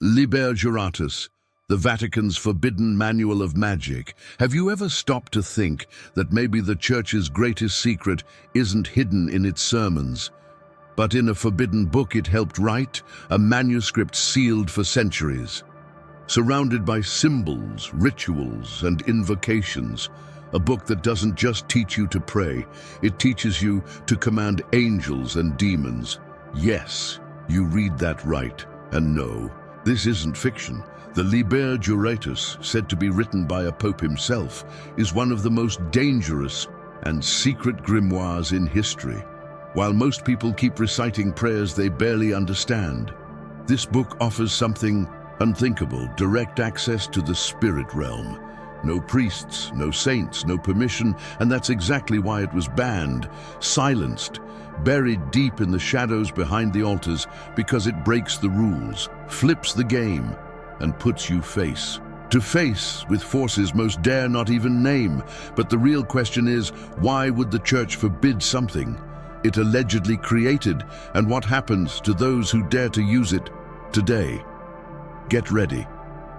Liber Juratus, the Vatican's forbidden manual of magic. Have you ever stopped to think that maybe the Church's greatest secret isn't hidden in its sermons, but in a forbidden book it helped write, a manuscript sealed for centuries? Surrounded by symbols, rituals, and invocations, a book that doesn't just teach you to pray, it teaches you to command angels and demons. Yes, you read that right, and no, this isn't fiction. The Liber Juratus, said to be written by a pope himself, is one of the most dangerous and secret grimoires in history. While most people keep reciting prayers they barely understand, this book offers something unthinkable: direct access to the spirit realm. No priests, no saints, no permission, and that's exactly why it was banned, silenced, buried deep in the shadows behind the altars, because it breaks the rules, flips the game, and puts you face to face with forces most dare not even name. But the real question is, why would the Church forbid something it allegedly created, and what happens to those who dare to use it today? Get ready,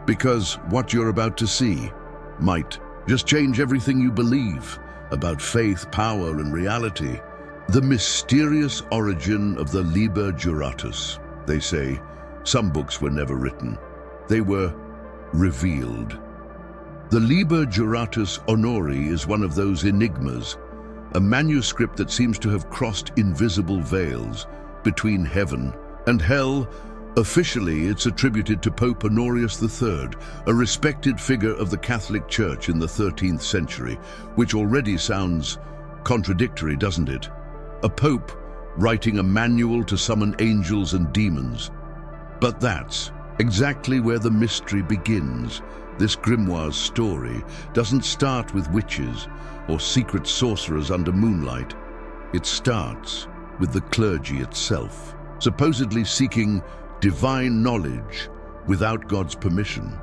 because what you're about to see might just change everything you believe about faith, power, and reality. The mysterious origin of the Liber Juratus. They say some books were never written. They were revealed. The Liber Juratus Honori is one of those enigmas, a manuscript that seems to have crossed invisible veils between heaven and hell. Officially, it's attributed to Pope Honorius III, a respected figure of the Catholic Church in the 13th century, which already sounds contradictory, doesn't it? A pope writing a manual to summon angels and demons. But that's exactly where the mystery begins. This grimoire's story doesn't start with witches or secret sorcerers under moonlight. It starts with the clergy itself, supposedly seeking divine knowledge without God's permission.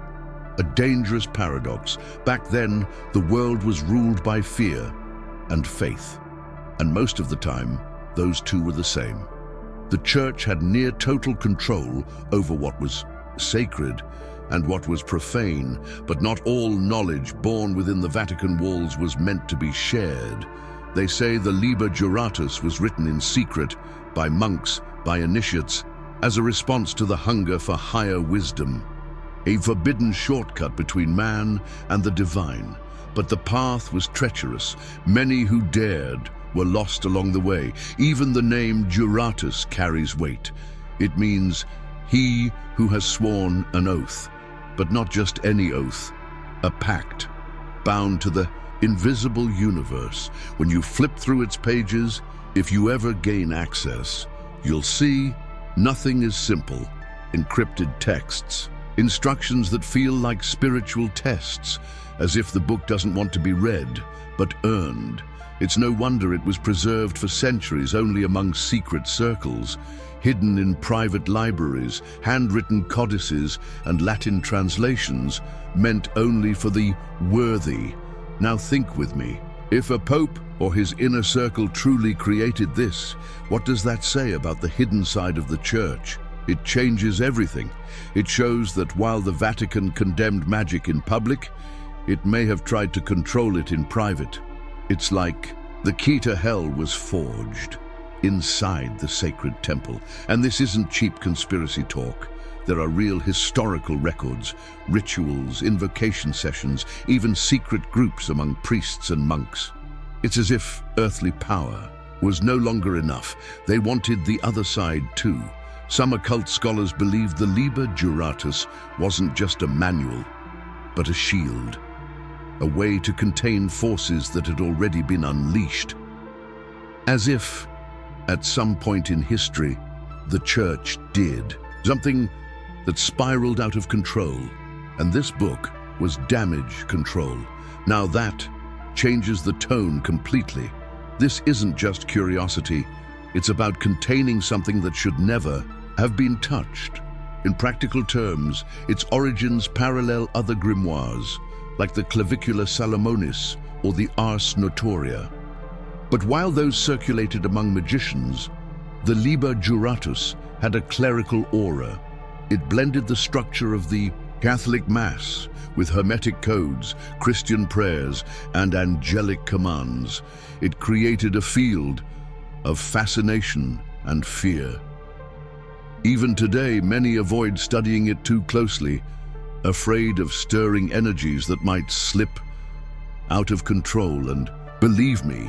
A dangerous paradox. Back then, the world was ruled by fear and faith, and most of the time, those two were the same. The Church had near total control over what was sacred and what was profane, but not all knowledge born within the Vatican walls was meant to be shared. They say the Liber Juratus was written in secret by monks, by initiates, as a response to the hunger for higher wisdom, a forbidden shortcut between man and the divine. But the path was treacherous. Many who dared were lost along the way. Even the name Juratus carries weight. It means he who has sworn an oath, but not just any oath, a pact bound to the invisible universe. When you flip through its pages, if you ever gain access, you'll see nothing is simple. Encrypted texts, instructions that feel like spiritual tests, as if the book doesn't want to be read, but earned. It's no wonder it was preserved for centuries only among secret circles, hidden in private libraries, handwritten codices, and Latin translations meant only for the worthy. Now think with me. If a pope or his inner circle truly created this, what does that say about the hidden side of the Church? It changes everything. It shows that while the Vatican condemned magic in public, it may have tried to control it in private. It's like the key to hell was forged inside the sacred temple. And this isn't cheap conspiracy talk. There are real historical records, rituals, invocation sessions, even secret groups among priests and monks. It's as if earthly power was no longer enough. They wanted the other side too. Some occult scholars believed the Liber Juratus wasn't just a manual, but a shield, a way to contain forces that had already been unleashed. As if, at some point in history, the Church did something that spiraled out of control, and this book was damage control. Now that changes the tone completely. This isn't just curiosity, it's about containing something that should never have been touched. In practical terms, its origins parallel other grimoires, like the Clavicula Salomonis or the Ars Notoria. But while those circulated among magicians, the Liber Juratus had a clerical aura. It blended the structure of the Catholic Mass with Hermetic codes, Christian prayers, and angelic commands. It created a field of fascination and fear. Even today, many avoid studying it too closely, afraid of stirring energies that might slip out of control. And believe me,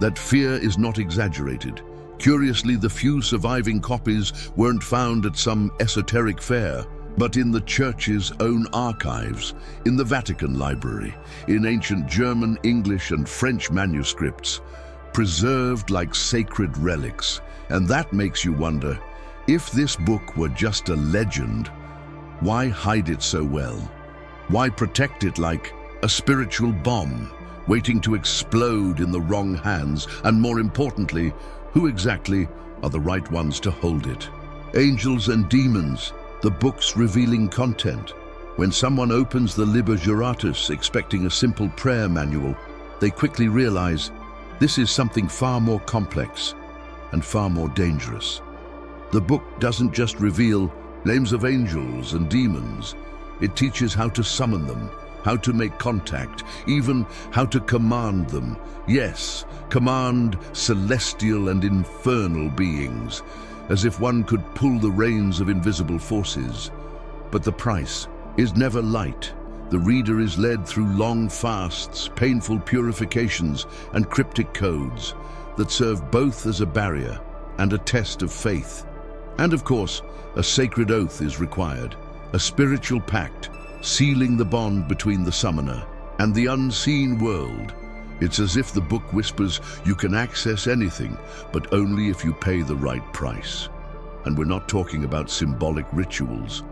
that fear is not exaggerated. Curiously, the few surviving copies weren't found at some esoteric fair, but in the Church's own archives, in the Vatican library, in ancient German, English, and French manuscripts, preserved like sacred relics. And that makes you wonder, if this book were just a legend, why hide it so well? Why protect it like a spiritual bomb, waiting to explode in the wrong hands? And more importantly, who exactly are the right ones to hold it? Angels and demons, the book's revealing content. When someone opens the Liber Juratus expecting a simple prayer manual, they quickly realize this is something far more complex and far more dangerous. The book doesn't just reveal names of angels and demons. It teaches how to summon them, how to make contact, even how to command them. Yes, command celestial and infernal beings, as if one could pull the reins of invisible forces. But the price is never light. The reader is led through long fasts, painful purifications, and cryptic codes that serve both as a barrier and a test of faith. And of course, a sacred oath is required, a spiritual pact, sealing the bond between the summoner and the unseen world. It's as if the book whispers you can access anything, but only if you pay the right price. And we're not talking about symbolic rituals.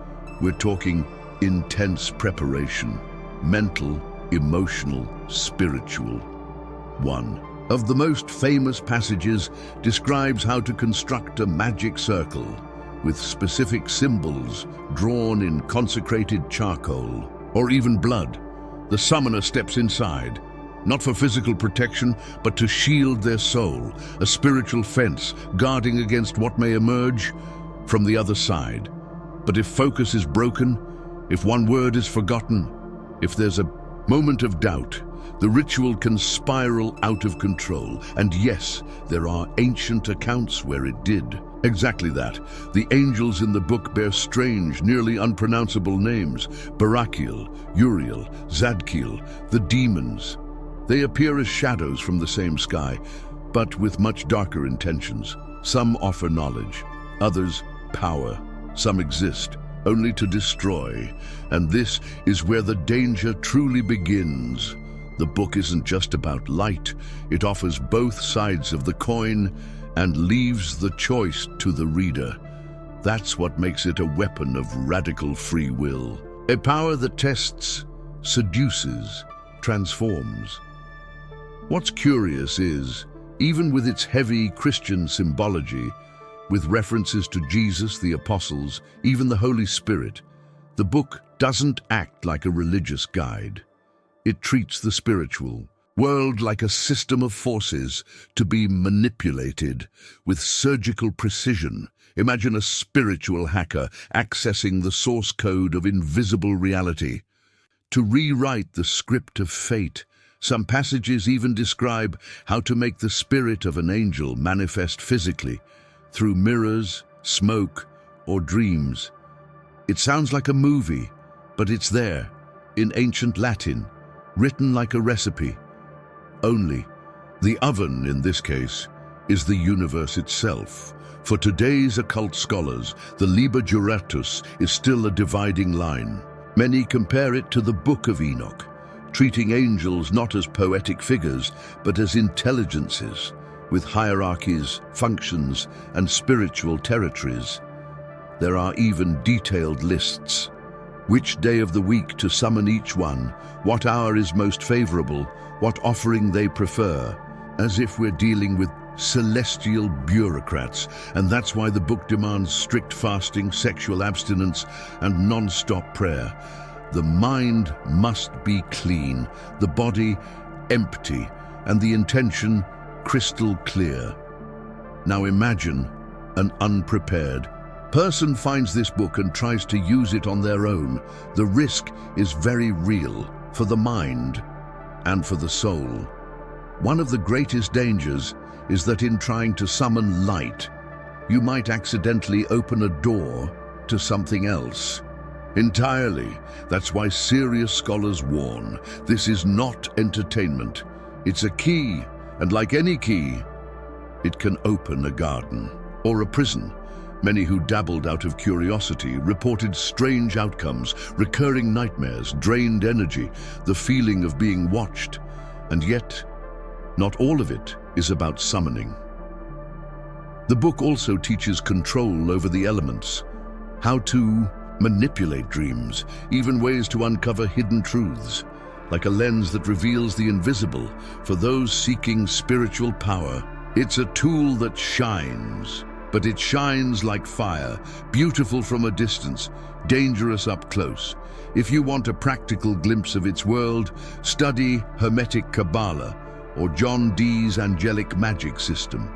We're talking intense preparation, mental, emotional, spiritual. One of the most famous passages describes how to construct a magic circle with specific symbols drawn in consecrated charcoal or even blood. The summoner steps inside, not for physical protection, but to shield their soul, a spiritual fence guarding against what may emerge from the other side. But if focus is broken, if one word is forgotten, if there's a moment of doubt, the ritual can spiral out of control. And yes, there are ancient accounts where it did exactly that. The angels in the book bear strange, nearly unpronounceable names: Barakiel, Uriel, Zadkiel. The demons, they appear as shadows from the same sky, but with much darker intentions. Some offer knowledge, others power. Some exist only to destroy. And this is where the danger truly begins. The book isn't just about light. It offers both sides of the coin and leaves the choice to the reader. That's what makes it a weapon of radical free will. A power that tests, seduces, transforms. What's curious is, even with its heavy Christian symbology, with references to Jesus, the apostles, even the Holy Spirit, the book doesn't act like a religious guide. It treats the spiritual world like a system of forces to be manipulated with surgical precision. Imagine a spiritual hacker accessing the source code of invisible reality to rewrite the script of fate. Some passages even describe how to make the spirit of an angel manifest physically through mirrors, smoke, or dreams. It sounds like a movie, but it's there, in ancient Latin, written like a recipe. Only, the oven in this case, is the universe itself. For today's occult scholars, the Liber Juratus is still a dividing line. Many compare it to the Book of Enoch, treating angels not as poetic figures, but as intelligences, with hierarchies, functions, and spiritual territories. There are even detailed lists. Which day of the week to summon each one, what hour is most favorable, what offering they prefer, as if we're dealing with celestial bureaucrats. And that's why the book demands strict fasting, sexual abstinence, and non-stop prayer. The mind must be clean, the body empty, and the intention crystal clear. Now imagine an unprepared, person finds this book and tries to use it on their own, the risk is very real for the mind and for the soul. One of the greatest dangers is that in trying to summon light, you might accidentally open a door to something else entirely. That's why serious scholars warn, this is not entertainment. It's a key, and like any key, it can open a garden or a prison. Many who dabbled out of curiosity reported strange outcomes, recurring nightmares, drained energy, the feeling of being watched. And yet, not all of it is about summoning. The book also teaches control over the elements, how to manipulate dreams, even ways to uncover hidden truths, like a lens that reveals the invisible for those seeking spiritual power. It's a tool that shines, but it shines like fire, beautiful from a distance, dangerous up close. If you want a practical glimpse of its world, study Hermetic Kabbalah or John Dee's angelic magic system.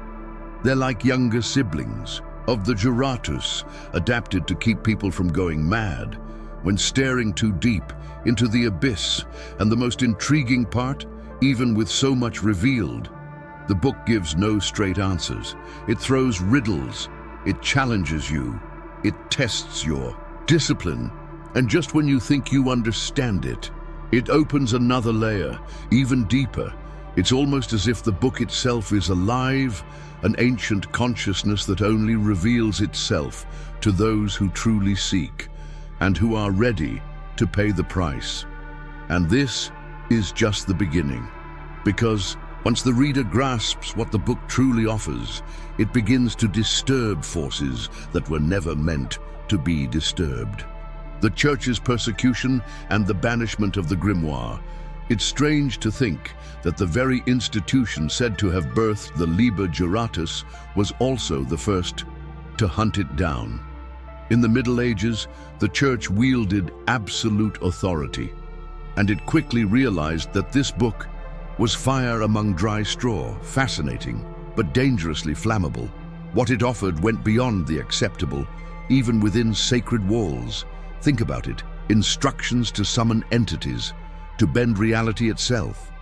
They're like younger siblings of the Juratus, adapted to keep people from going mad when staring too deep into the abyss. And the most intriguing part, even with so much revealed, the book gives no straight answers. It throws riddles, it challenges you, it tests your discipline, and just when you think you understand it, it opens another layer, even deeper. It's almost as if the book itself is alive, an ancient consciousness that only reveals itself to those who truly seek and who are ready to pay the price. And this is just the beginning, because once the reader grasps what the book truly offers, it begins to disturb forces that were never meant to be disturbed. The Church's persecution and the banishment of the Grimoire. It's strange to think that the very institution said to have birthed the Liber Juratus was also the first to hunt it down. In the Middle Ages, the Church wielded absolute authority, and it quickly realized that this book was fire among dry straw, fascinating, but dangerously flammable. What it offered went beyond the acceptable, even within sacred walls. Think about it, instructions to summon entities, to bend reality itself.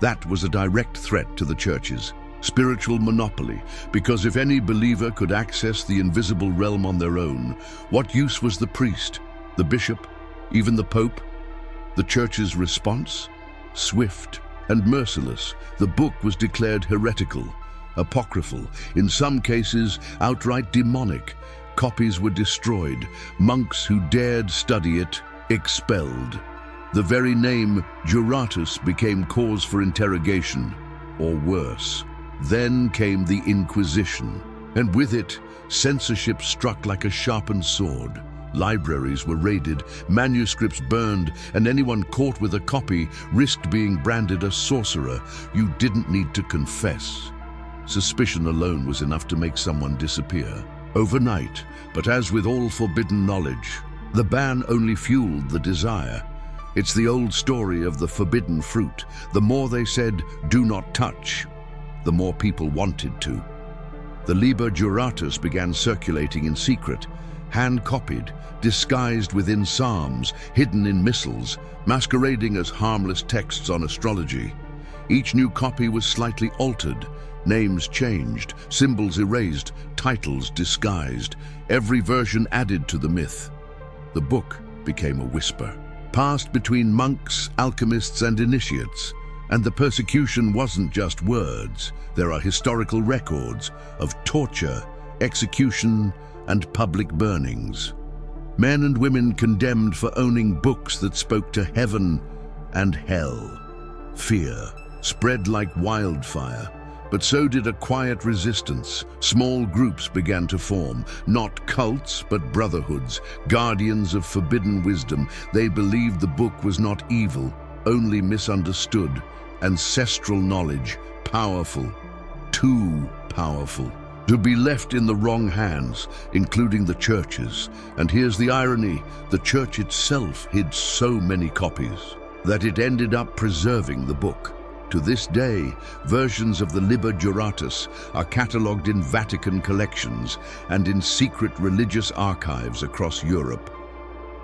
That was a direct threat to the Church's spiritual monopoly, because if any believer could access the invisible realm on their own, what use was the priest, the bishop, even the Pope? The Church's response? Swift and merciless. The book was declared heretical, apocryphal, in some cases outright demonic. Copies were destroyed, monks who dared study it expelled. The very name Juratus became cause for interrogation, or worse. Then came the Inquisition, and with it, censorship struck like a sharpened sword. Libraries were raided, manuscripts burned, and anyone caught with a copy risked being branded a sorcerer. You didn't need to confess. Suspicion alone was enough to make someone disappear overnight. But as with all forbidden knowledge, the ban only fueled the desire. It's the old story of the forbidden fruit. The more they said, "Do not touch," the more people wanted to. The Liber Juratus began circulating in secret, hand-copied, disguised within psalms, hidden in missals, masquerading as harmless texts on astrology. Each new copy was slightly altered, names changed, symbols erased, titles disguised, every version added to the myth. The book became a whisper, passed between monks, alchemists, and initiates. And the persecution wasn't just words. There are historical records of torture, execution, and public burnings. Men and women condemned for owning books that spoke to heaven and hell. Fear spread like wildfire, but so did a quiet resistance. Small groups began to form, not cults, but brotherhoods, guardians of forbidden wisdom. They believed the book was not evil, only misunderstood. Ancestral knowledge, powerful, too powerful, to be left in the wrong hands, including the Church's. And here's the irony, the Church itself hid so many copies that it ended up preserving the book. To this day, versions of the Liber Juratus are catalogued in Vatican collections and in secret religious archives across Europe,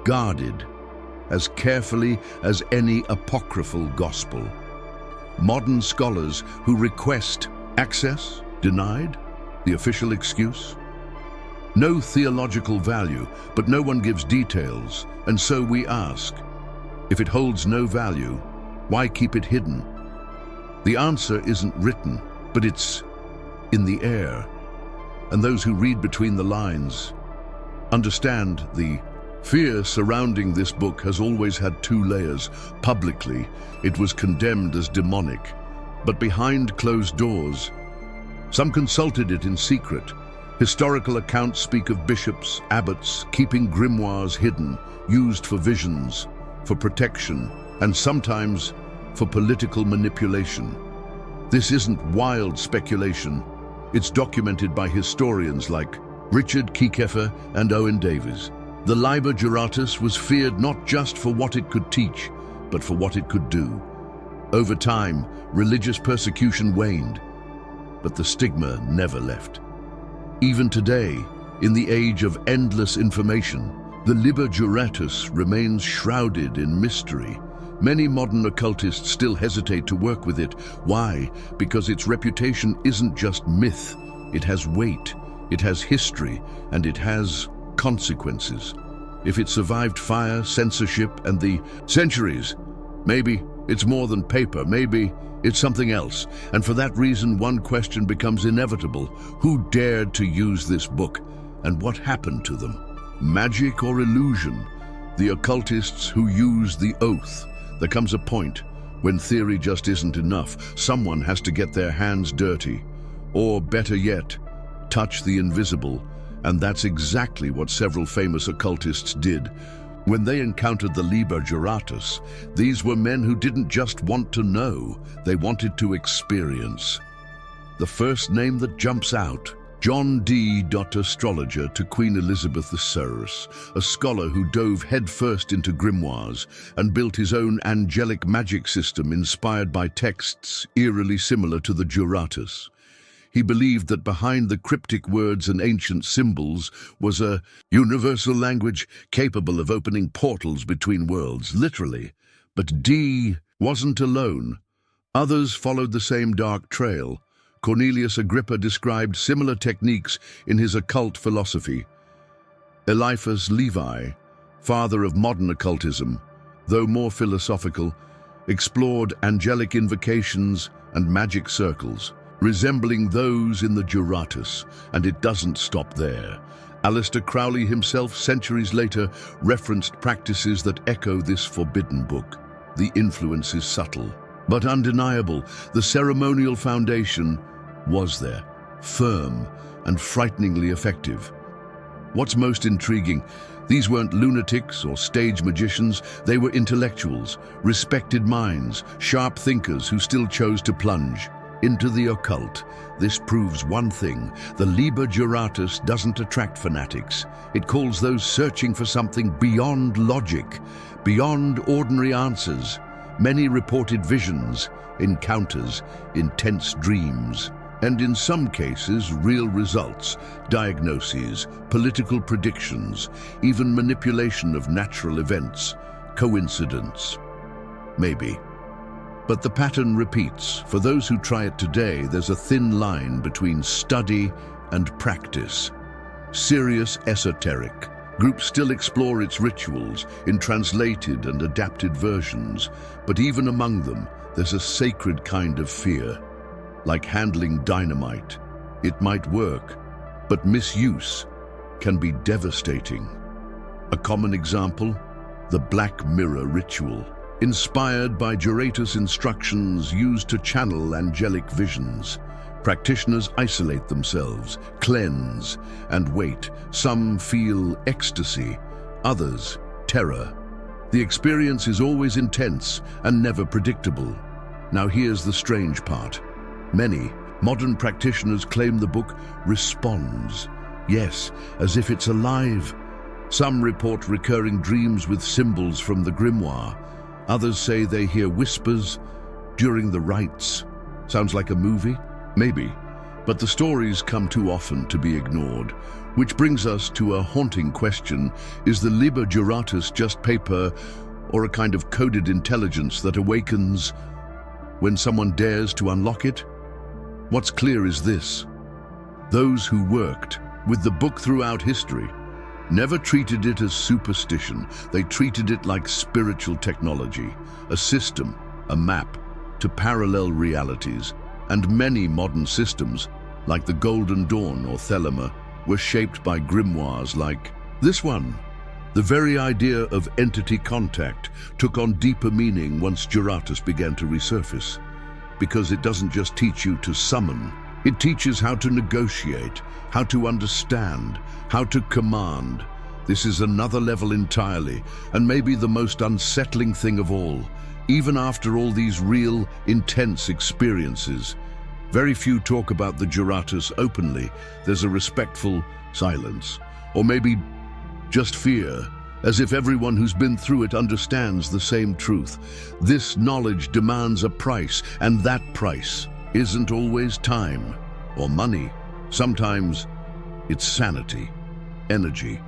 guarded as carefully as any apocryphal gospel. Modern scholars who request access denied, the official excuse? No theological value, but no one gives details, and so we ask, if it holds no value, why keep it hidden? The answer isn't written, but it's in the air. And those who read between the lines understand the fear surrounding this book has always had two layers. Publicly, it was condemned as demonic, but behind closed doors, some consulted it in secret. Historical accounts speak of bishops, abbots, keeping grimoires hidden, used for visions, for protection, and sometimes for political manipulation. This isn't wild speculation. It's documented by historians like Richard Kiekefer and Owen Davies. The Liber Juratus was feared not just for what it could teach, but for what it could do. Over time, religious persecution waned, but the stigma never left. Even today, in the age of endless information, the Liber Juratus remains shrouded in mystery. Many modern occultists still hesitate to work with it. Why? Because its reputation isn't just myth. It has weight, it has history, and it has consequences. If it survived fire, censorship, and the centuries, maybe it's more than paper, maybe it's something else. And for that reason, one question becomes inevitable. Who dared to use this book, and what happened to them? Magic or illusion? The occultists who use the oath. There comes a point when theory just isn't enough. Someone has to get their hands dirty, or better yet, touch the invisible. And that's exactly what several famous occultists did. When they encountered the Liber Juratus, these were men who didn't just want to know, they wanted to experience. The first name that jumps out, John D. Astrologer to Queen Elizabeth II, a scholar who dove headfirst into grimoires and built his own angelic magic system inspired by texts eerily similar to the Juratus. He believed that behind the cryptic words and ancient symbols was a universal language capable of opening portals between worlds, literally. But D wasn't alone. Others followed the same dark trail. Cornelius Agrippa described similar techniques in his occult philosophy. Eliphas Levi, father of modern occultism, though more philosophical, explored angelic invocations and magic circles, resembling those in the Juratus, and it doesn't stop there. Aleister Crowley himself, centuries later, referenced practices that echo this forbidden book. The influence is subtle, but undeniable. The ceremonial foundation was there, firm and frighteningly effective. What's most intriguing, these weren't lunatics or stage magicians, they were intellectuals, respected minds, sharp thinkers who still chose to plunge into the occult. This proves one thing: the Liber Juratus doesn't attract fanatics. It calls those searching for something beyond logic, beyond ordinary answers. Many reported visions, encounters, intense dreams, and in some cases, real results, diagnoses, political predictions, even manipulation of natural events. Coincidence? Maybe. But the pattern repeats. For those who try it today, there's a thin line between study and practice. Serious esoteric. Groups still explore its rituals in translated and adapted versions, but even among them, there's a sacred kind of fear. Like handling dynamite. It might work, but misuse can be devastating. A common example? The Black Mirror ritual. Inspired by Juratus instructions used to channel angelic visions. Practitioners isolate themselves, cleanse, and wait. Some feel ecstasy, others terror. The experience is always intense and never predictable. Now here's the strange part. Many modern practitioners claim the book responds. Yes, as if it's alive. Some report recurring dreams with symbols from the grimoire. Others say they hear whispers, during the rites. Sounds like a movie? Maybe. But the stories come too often to be ignored. Which brings us to a haunting question. Is the Liber Juratus just paper or a kind of coded intelligence that awakens when someone dares to unlock it? What's clear is this. Those who worked with the book throughout history never treated it as superstition. They treated it like spiritual technology, a system, a map to parallel realities. And many modern systems, like the Golden Dawn or Thelema, were shaped by grimoires like this one. The very idea of entity contact took on deeper meaning once Juratus began to resurface, because it doesn't just teach you to summon, it teaches how to negotiate, how to understand, how to command. This is another level entirely, and maybe the most unsettling thing of all. Even after all these real, intense experiences, very few talk about the Juratus openly. There's a respectful silence, or maybe just fear, as if everyone who's been through it understands the same truth. This knowledge demands a price, and that price isn't always time or money. Sometimes it's sanity, energy,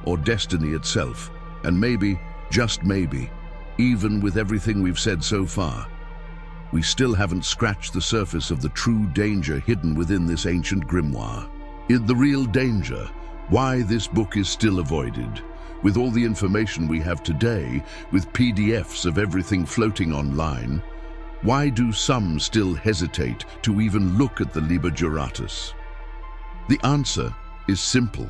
or destiny itself. And maybe, just maybe, even with everything we've said so far, we still haven't scratched the surface of the true danger hidden within this ancient grimoire. The real danger, why this book is still avoided. With all the information we have today, with PDFs of everything floating online, why do some still hesitate to even look at the Liber Juratus? The answer is simple.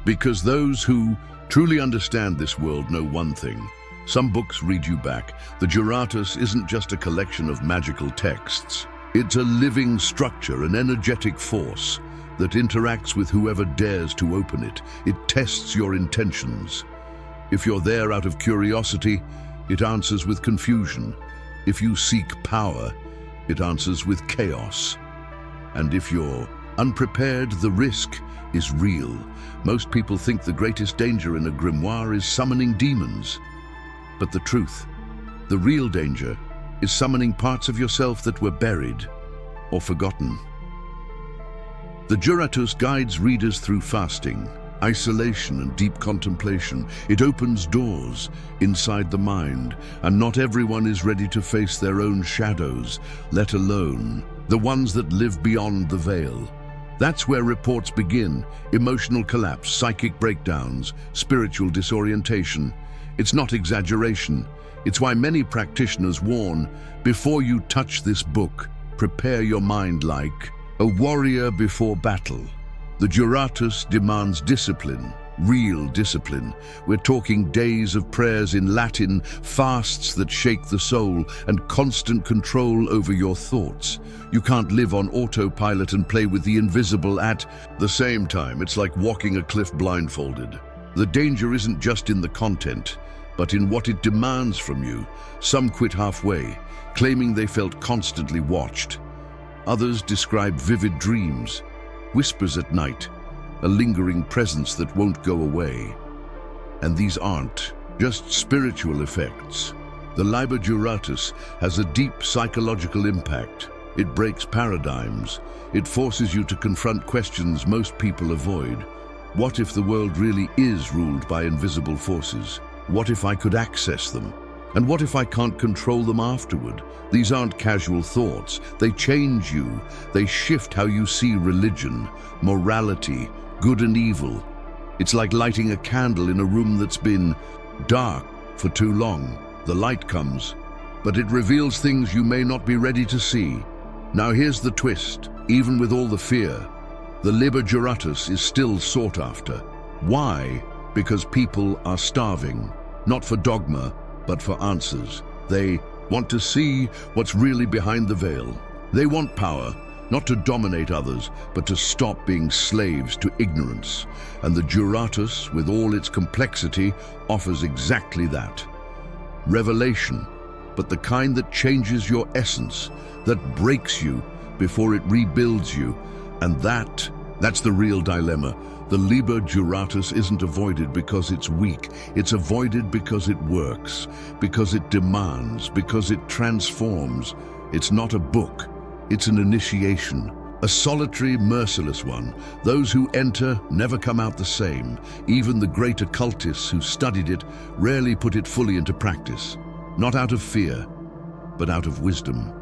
Because those who truly understand this world know one thing. Some books read you back. The Juratus isn't just a collection of magical texts. It's a living structure, an energetic force that interacts with whoever dares to open it. It tests your intentions. If you're there out of curiosity, it answers with confusion. If you seek power, it answers with chaos. And if you're unprepared, the risk is real. Most people think the greatest danger in a grimoire is summoning demons. But the truth, the real danger, is summoning parts of yourself that were buried or forgotten. The Juratus guides readers through fasting, isolation, and deep contemplation. It opens doors inside the mind, and not everyone is ready to face their own shadows, let alone the ones that live beyond the veil. That's where reports begin: emotional collapse, psychic breakdowns, spiritual disorientation. It's not exaggeration. It's why many practitioners warn, before you touch this book, prepare your mind like a warrior before battle. The Juratus demands discipline, real discipline. We're talking days of prayers in Latin, fasts that shake the soul, and constant control over your thoughts. You can't live on autopilot and play with the invisible at the same time. It's like walking a cliff blindfolded. The danger isn't just in the content, but in what it demands from you. Some quit halfway, claiming they felt constantly watched. Others describe vivid dreams, whispers at night, a lingering presence that won't go away. And these aren't just spiritual effects. The Liber Juratus has a deep psychological impact. It breaks paradigms. It forces you to confront questions most people avoid. What if the world really is ruled by invisible forces? What if I could access them? And what if I can't control them afterward? These aren't casual thoughts. They change you. They shift how you see religion, morality, good and evil. It's like lighting a candle in a room that's been dark for too long. The light comes, but it reveals things you may not be ready to see. Now here's the twist. Even with all the fear, the Liber Juratus is still sought after. Why? Because people are starving, not for dogma, but for answers. They want to see what's really behind the veil. They want power, not to dominate others, but to stop being slaves to ignorance. And the Juratus, with all its complexity, offers exactly that. Revelation, but the kind that changes your essence, that breaks you before it rebuilds you. And that's the real dilemma. The Liber Juratus isn't avoided because it's weak. It's avoided because it works, because it demands, because it transforms. It's not a book, it's an initiation. A solitary, merciless one. Those who enter never come out the same. Even the great occultists who studied it rarely put it fully into practice. Not out of fear, but out of wisdom.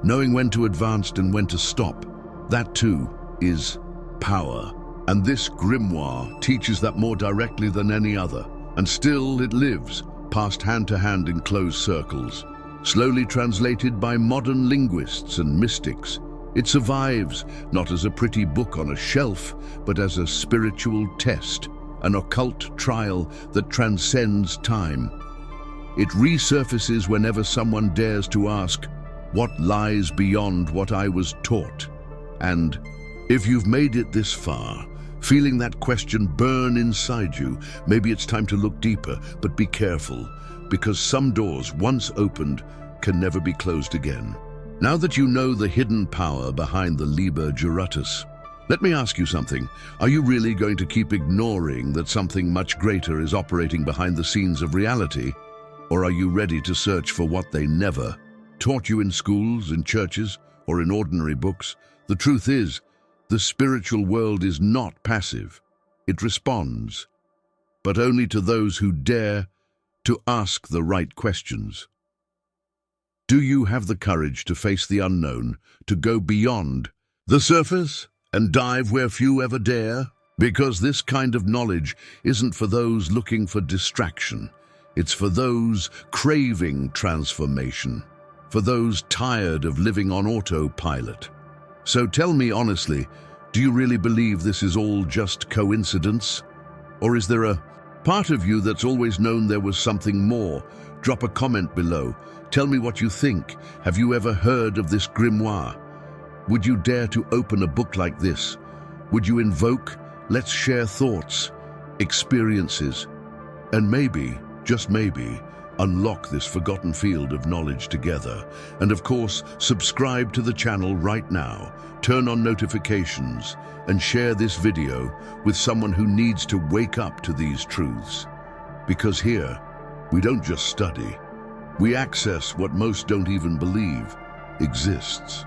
Knowing when to advance and when to stop, that too is power. And this grimoire teaches that more directly than any other. And still it lives, passed hand to hand in closed circles, slowly translated by modern linguists and mystics. It survives, not as a pretty book on a shelf, but as a spiritual test, an occult trial that transcends time. It resurfaces whenever someone dares to ask, what lies beyond what I was taught? And if you've made it this far, feeling that question burn inside you, maybe it's time to look deeper, but be careful, because some doors, once opened, can never be closed again. Now that you know the hidden power behind the Liber Juratus, let me ask you something. Are you really going to keep ignoring that something much greater is operating behind the scenes of reality? Or are you ready to search for what they never taught you in schools, in churches, or in ordinary books? The truth is, the spiritual world is not passive. It responds, but only to those who dare to ask the right questions. Do you have the courage to face the unknown, to go beyond the surface and dive where few ever dare? Because this kind of knowledge isn't for those looking for distraction. It's for those craving transformation, for those tired of living on autopilot. So tell me honestly, do you really believe this is all just coincidence? Or is there a part of you that's always known there was something more? Drop a comment below. Tell me what you think. Have you ever heard of this grimoire? Would you dare to open a book like this? Would you invoke? Let's share thoughts, experiences, and maybe, just maybe, unlock this forgotten field of knowledge together. And of course, subscribe to the channel right now, turn on notifications, and share this video with someone who needs to wake up to these truths. Because here, we don't just study, we access what most don't even believe exists.